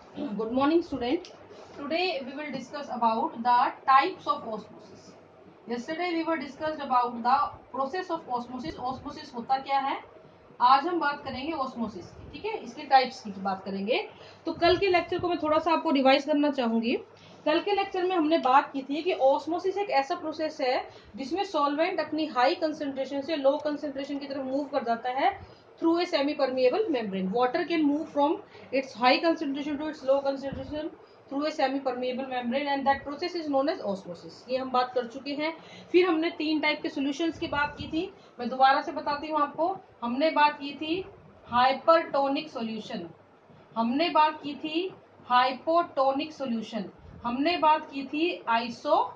Good morning, student. Today we will discuss about the types of osmosis. Yesterday we were discussed about the process of osmosis. Osmosis होता क्या है? आज हम बात करेंगे osmosis की, ठीक है, इसके टाइप्स की बात करेंगे। तो कल के लेक्चर को मैं थोड़ा सा आपको रिवाइज करना चाहूंगी। कल के लेक्चर में हमने बात की थी कि ऑस्मोसिस एक ऐसा प्रोसेस है जिसमें सॉल्वेंट अपनी हाई कंसेंट्रेशन से लो कंसेंट्रेशन की तरफ मूव कर जाता है through a semi-permeable membrane. Water can move from its high concentration to its low concentration through a semi-permeable membrane and that process is known as osmosis. ये हम बात कर चुके हैं। फिर हमने तीन टाइप के सॉल्यूशंस की बात की थी। मैं दोबारा से बताती हूँ आपको। हमने बात की थी हाइपरटोनिक सॉल्यूशन, हमने बात की थी हाइपोटोनिक सॉल्यूशन, हमने बात की थी आइसोटोनिक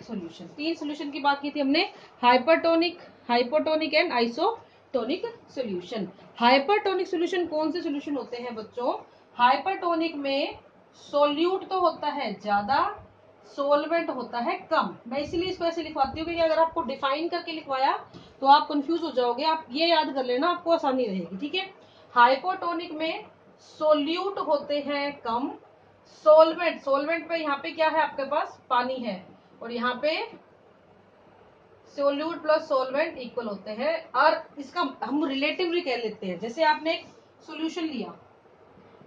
सॉल्यूशन। तीन सॉल्यूशन की बात की थी हमने, hypertonic, hypotonic and isotonic solution. Hypertonic solution कौन से सॉल्यूशन होते हैं बच्चों? हाइपरटोनिक में सोल्यूट तो होता है ज्यादा, सोलवेंट होता है कम। मैं इसीलिए इसको ऐसे लिखवाती हूँ क्योंकि अगर आपको डिफाइन करके लिखवाया तो आप कंफ्यूज हो जाओगे। आप ये याद कर लेना, आपको आसानी रहेगी, ठीक है। हाइपोटोनिक में सोल्यूट होते हैं कम, सोलवेंट, सोलवेंट पे यहाँ पे क्या है आपके पास? पानी है, और यहाँ पे सोल्यूट प्लस सोलवेंट इक्वल होते हैं। और इसका हम रिलेटिवली कह लेते हैं। जैसे आपने एक सोल्यूशन लिया,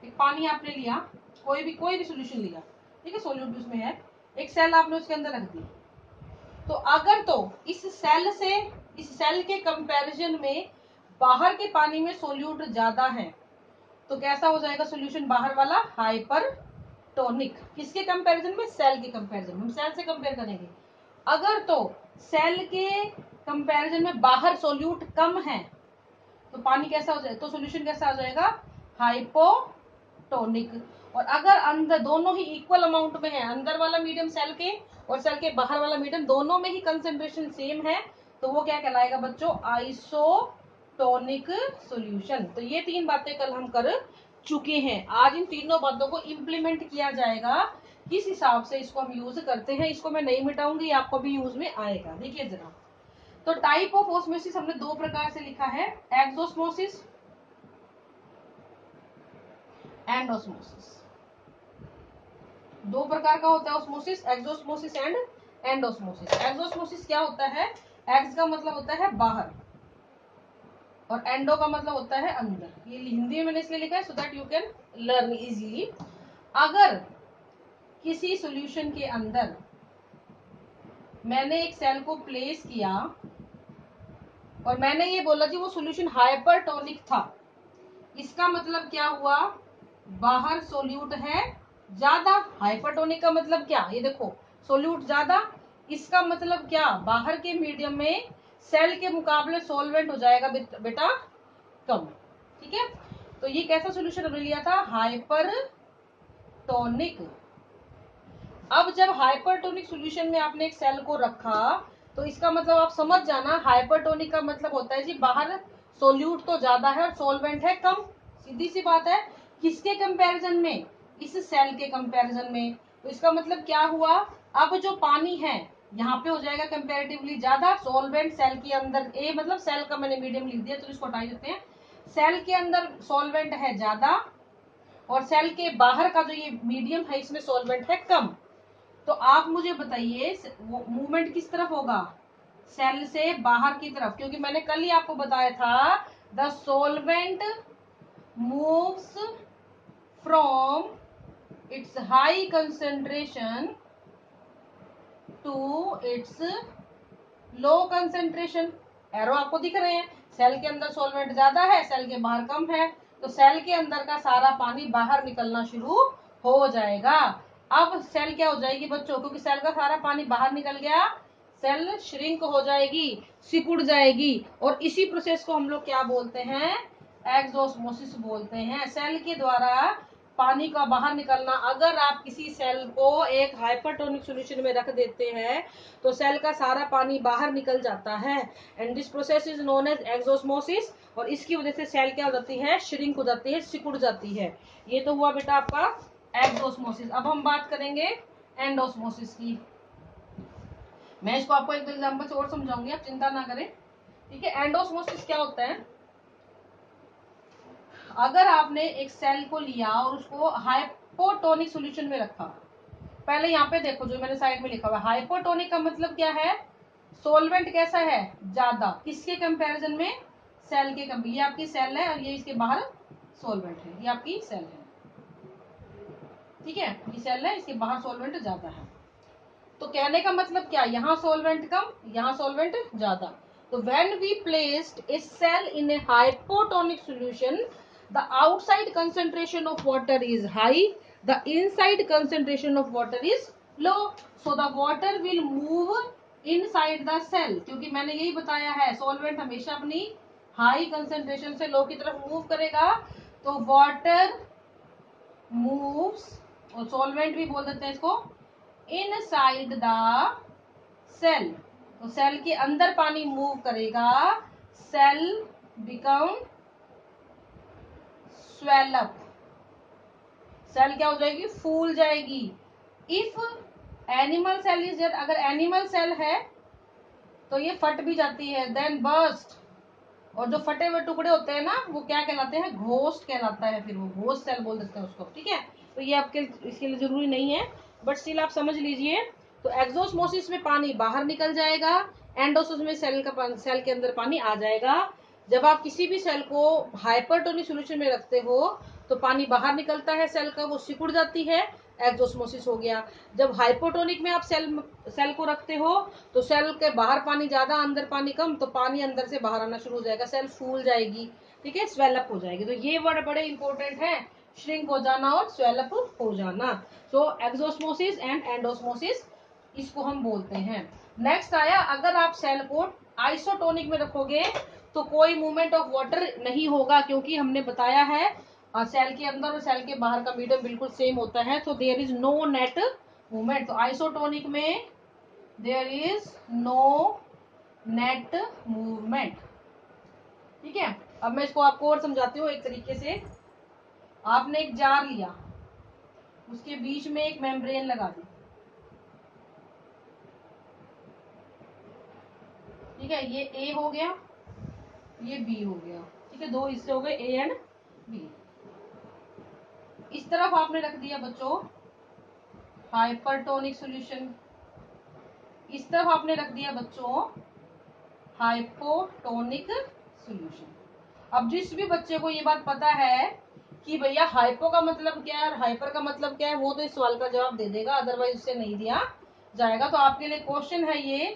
एक पानी आपने लिया, कोई भी सोल्यूशन लिया, ठीक है, सोल्यूट उसमें है, एक सेल आपने उसके अंदर रख दी। तो अगर तो इस सेल के कंपैरिजन में बाहर के पानी में सोल्यूट ज्यादा है तो कैसा हो जाएगा सोल्यूशन बाहर वाला? हाइपरटोनिक। किसके कंपैरिजन में? सेल के कंपैरिजन में। हम सेल से कंपेयर करेंगे। अगर तो सेल के कंपैरिजन में बाहर सोल्यूट कम है तो पानी कैसा हो जाएगा? तो सोल्यूशन कैसा आ जाएगा? हाइपोटोनिक। और अगर अंदर दोनों ही इक्वल अमाउंट में है, अंदर वाला मीडियम सेल के और सेल के बाहर वाला मीडियम दोनों में ही कंसेंट्रेशन सेम है तो वो क्या कहलाएगा बच्चों? Isotonic solution. तो ये तीन बातें कल हम कर चुके हैं। आज इन तीनों बातों को इम्प्लीमेंट किया जाएगा। किस हिसाब से इसको हम यूज करते हैं इसको मैं नहीं मिटाऊंगी, आपको भी यूज में आएगा। देखिए जरा, तो टाइप ऑफ ऑस्मोसिस हमने दो प्रकार से लिखा है, एक्सोस्मोसिस एंड ऑस्मोसिस। दो प्रकार का होता है osmosis, exosmosis and endosmosis. Exosmosis क्या होता है? एक्स का मतलब होता है बाहर और एंडो का मतलब होता है अंदर। ये हिंदी में मैंने इसलिए लिखा है so that you can learn easily. अगर किसी सॉल्यूशन के अंदर मैंने एक सेल को प्लेस किया और मैंने ये बोला कि वो सॉल्यूशन हाइपरटोनिक था, इसका मतलब क्या हुआ? बाहर सोल्यूट है ज्यादा। हाइपरटोनिक का मतलब क्या? ये देखो, सोल्यूट ज्यादा, इसका मतलब क्या? बाहर के मीडियम में सेल के मुकाबले सोलवेंट हो जाएगा बेटा कम, ठीक है। तो ये कैसा सोल्यूशन हमने लिया था? हाइपरटोनिक। अब जब हाइपरटोनिक सॉल्यूशन में आपने एक सेल को रखा तो इसका मतलब आप समझ जाना, हाइपरटोनिक का मतलब होता है जी बाहर सोल्यूट तो ज्यादा है और सोलवेंट है कम। सीधी सी बात है। किसके कंपैरिजन में? इस सेल के कंपैरिजन में। तो इसका मतलब क्या हुआ? अब जो पानी है यहाँ पे हो जाएगा कंपैरेटिवली ज्यादा, सोलवेंट सेल के अंदर, ए मतलब सेल का मैंने मीडियम लिख दिया तो इसको हटा देते हैं। सेल के अंदर सोलवेंट है ज्यादा और सेल के बाहर का जो ये मीडियम है इसमें सोलवेंट है कम। तो आप मुझे बताइए मूवमेंट किस तरफ होगा? सेल से बाहर की तरफ, क्योंकि मैंने कल ही आपको बताया था the solvent moves from its high concentration to its low concentration. Arrow आपको दिख रहे हैं, सेल के अंदर सोलवेंट ज्यादा है, सेल के बाहर कम है, तो सेल के अंदर का सारा पानी बाहर निकलना शुरू हो जाएगा। अब सेल क्या हो जाएगी बच्चों? क्योंकि सेल का सारा पानी बाहर निकल गया, सेल श्रिंक हो जाएगी, सिकुड़ जाएगी। और इसी प्रोसेस को हम लोग क्या बोलते हैं? एक्सोस्मोसिस बोलते हैं। सेल के द्वारा पानी का बाहर निकलना। अगर आप किसी सेल को एक हाइपरटोनिक सॉल्यूशन में रख देते हैं तो सेल का सारा पानी बाहर निकल जाता है and this process is known as exosmosis. और इसकी वजह से सेल क्या हो जाती है? श्रिंक हो जाती है, सिकुड़ जाती है। ये तो हुआ बेटा आपका एक्सोस्मोसिस। अब हम बात करेंगे एंडोस्मोसिस की। मैं इसको आपको एक एग्जांपल से और समझाऊंगी, आप चिंता ना करें, ठीक है। एंडोस्मोसिस क्या होता है? अगर आपने एक सेल को लिया और उसको हाइपोटोनिक सॉल्यूशन में रखा, पहले यहाँ पे देखो जो मैंने साइड में लिखा हुआ है, हाइपोटोनिक का मतलब क्या है, सोलवेंट कैसा है, ज्यादा, किसके कंपैरिजन में, सेल के ये आपकी सेल है और ये इसके बाहर सोलवेंट है, ये आपकी सेल है, ठीक है, ये सेल है, इसके बाहर सोलवेंट ज्यादा है। तो कहने का मतलब क्या, यहाँ सोलवेंट कम, यहाँ सोलवेंट ज्यादा। तो when we placed a cell in a hypotonic solution, the outside concentration of water is high, the inside concentration of water is low, so the water will move inside the cell, क्योंकि मैंने यही बताया है solvent हमेशा अपनी high concentration से लो की तरफ मूव करेगा, तो वाटर मूव्स, और सोलवेंट भी बोल देते हैं इसको, इनसाइड द सेल, तो सेल के अंदर पानी मूव करेगा, cell become swell up, cell क्या हो जाएगी, फूल जाएगी। If animal cell is there, अगर एनिमल सेल है तो ये फट भी जाती है, देन बर्स्ट, और जो फटे हुए टुकड़े होते हैं ना वो क्या कहलाते हैं, घोस्ट कहलाता है, फिर वो घोस्ट सेल बोल देते हैं उसको, ठीक है। तो ये आपके इसके लिए जरूरी नहीं है, बट स्टिल आप समझ लीजिए। तो एक्सोस्मोसिस में पानी बाहर निकल जाएगा, एंडोसिस में सेल के अंदर पानी आ जाएगा। जब आप किसी भी सेल को हाइपरटोनिक सॉल्यूशन में रखते हो तो पानी बाहर निकलता है सेल का, वो सिकुड़ जाती है, एक्सोस्मोसिस हो गया। जब हाइपोटोनिक में आप सेल को रखते हो तो सेल के बाहर पानी ज्यादा, अंदर पानी कम, तो पानी अंदर से बाहर आना शुरू हो जाएगा, सेल फूल जाएगी, ठीक है, स्वेलअप हो जाएगी। तो ये वर्ड बड़े इंपॉर्टेंट है, श्रिंक हो जाना और स्वेलअप हो जाना। सो एक्सोस्मोसिस एंड एंडोस्मोसिस इसको हम बोलते हैं। नेक्स्ट आया, अगर आप सेल को आइसोटोनिक में रखोगे तो कोई मूवमेंट ऑफ वाटर नहीं होगा, क्योंकि हमने बताया है सेल के अंदर और सेल के बाहर का मीडियम बिल्कुल सेम होता है, तो there is no net movement. तो आइसोटोनिक में there is no net movement, ठीक है। अब मैं इसको आपको और समझाती हूँ एक तरीके से। आपने एक जार लिया, उसके बीच में एक मेम्ब्रेन लगा दी, ठीक है, ये ए हो गया, ये बी हो गया, ठीक है, दो हिस्से हो गए ए एंड बी। इस तरफ आपने रख दिया बच्चों हाइपरटोनिक सॉल्यूशन, इस तरफ आपने रख दिया बच्चों हाइपोटोनिक सॉल्यूशन। अब जिस भी बच्चे को ये बात पता है कि भैया हाइपो का मतलब क्या है और हाइपर का मतलब क्या है, वो तो इस सवाल का जवाब दे देगा, अदरवाइज उससे नहीं दिया जाएगा। तो आपके लिए क्वेश्चन है ये,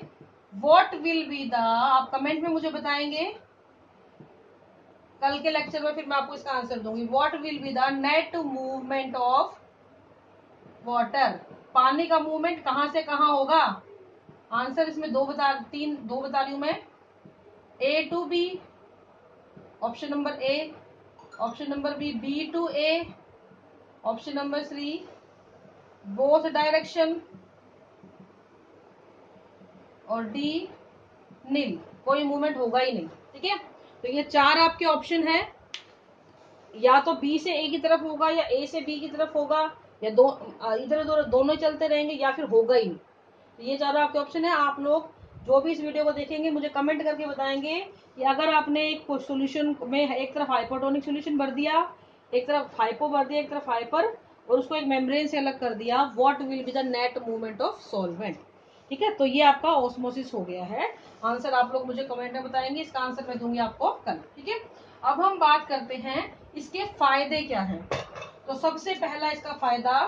व्हाट विल बी द, आप कमेंट में मुझे बताएंगे, कल के लेक्चर में फिर मैं आपको इसका आंसर दूंगी। What will be the net movement of water, पानी का मूवमेंट कहां से कहां होगा। आंसर इसमें दो बता रही हूं मैं, A to B, option number A, option number B to A, option number C both direction, और डी नील, कोई मूवमेंट होगा ही नहीं, ठीक है। तो ये चार आपके ऑप्शन है, या तो बी से ए की तरफ होगा, या ए से बी की तरफ होगा, या इधर उधर दोनों चलते रहेंगे, या फिर होगा ही नहीं। तो ये चार आपके ऑप्शन है। आप लोग जो भी इस वीडियो को देखेंगे मुझे कमेंट करके बताएंगे कि अगर आपने एक सोल्यूशन में एक तरफ हाइपोटोनिक सोल्यूशन भर दिया, एक तरफ हाइपो भर दिया, एक तरफ हाइपर, और उसको एक मेम्ब्रेन से अलग कर दिया, what will be the net movement of solvent, ठीक है। तो ये आपका ऑस्मोसिस हो गया है। आंसर आप लोग मुझे कमेंट में बताएंगे, इसका आंसर मैं दूंगी आपको कल, ठीक है। अब हम बात करते हैं इसके फायदे क्या हैं। तो सबसे पहला इसका फायदा,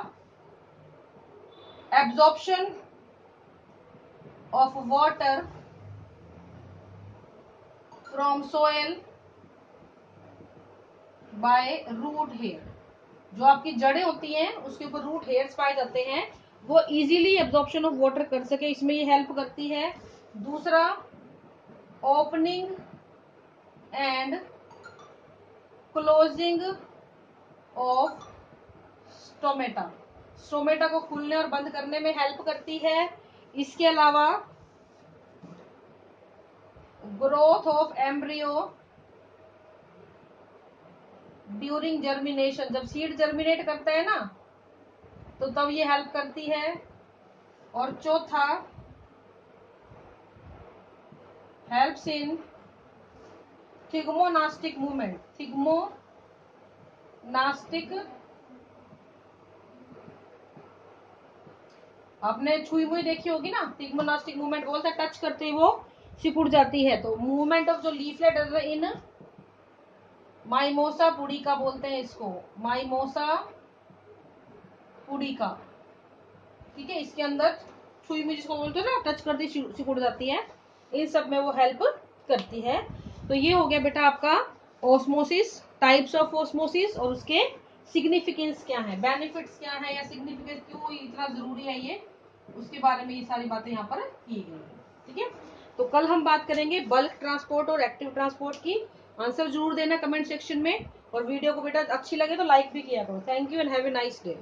absorption of water from soil by root hair, जो आपकी जड़ें होती हैं उसके ऊपर रूट हेयर्स पाए जाते हैं, वो इजीली एब्जॉर्प्शन ऑफ वाटर कर सके, इसमें ये हेल्प करती है। दूसरा, opening and closing of stomata, stomata को खुलने और बंद करने में हेल्प करती है। इसके अलावा growth of embryo during germination, जब सीड जर्मिनेट करता है ना तो तब ये हेल्प करती है। और चौथा, हेल्प्स इन थिग्मोनास्टिक मूवमेंट, थिग्मोनास्टिक नास्टिक, आपने छुई मुई देखी होगी ना, टिग्मोनास्टिक मूवमेंट बोलते हैं, टच करते ही वो सिकुड़ जाती है। तो मूवमेंट ऑफ जो लीफलेट इन माइमोसा पुडिका बोलते हैं इसको, माइमोसा पुडिका। ठीक है, इसके अंदर छुई मुई जिसको बोलते हैं ना, टच करती सिकुड़ जाती है, इन सब में वो हेल्प करती है। तो ये हो गया बेटा आपका ऑस्मोसिस, टाइप्स ऑफ ऑस्मोसिस और उसके सिग्निफिकेंस क्या है, बेनिफिट्स क्या है या सिग्निफिकेंस क्यों इतना जरूरी है, ये उसके बारे में ये सारी बातें यहाँ पर की गई है। ठीक है, तो कल हम बात करेंगे बल्क ट्रांसपोर्ट और एक्टिव ट्रांसपोर्ट की। आंसर जरूर देना कमेंट सेक्शन में, और वीडियो को बेटा अच्छी लगे तो लाइक भी किया करो। Thank you and have a nice day.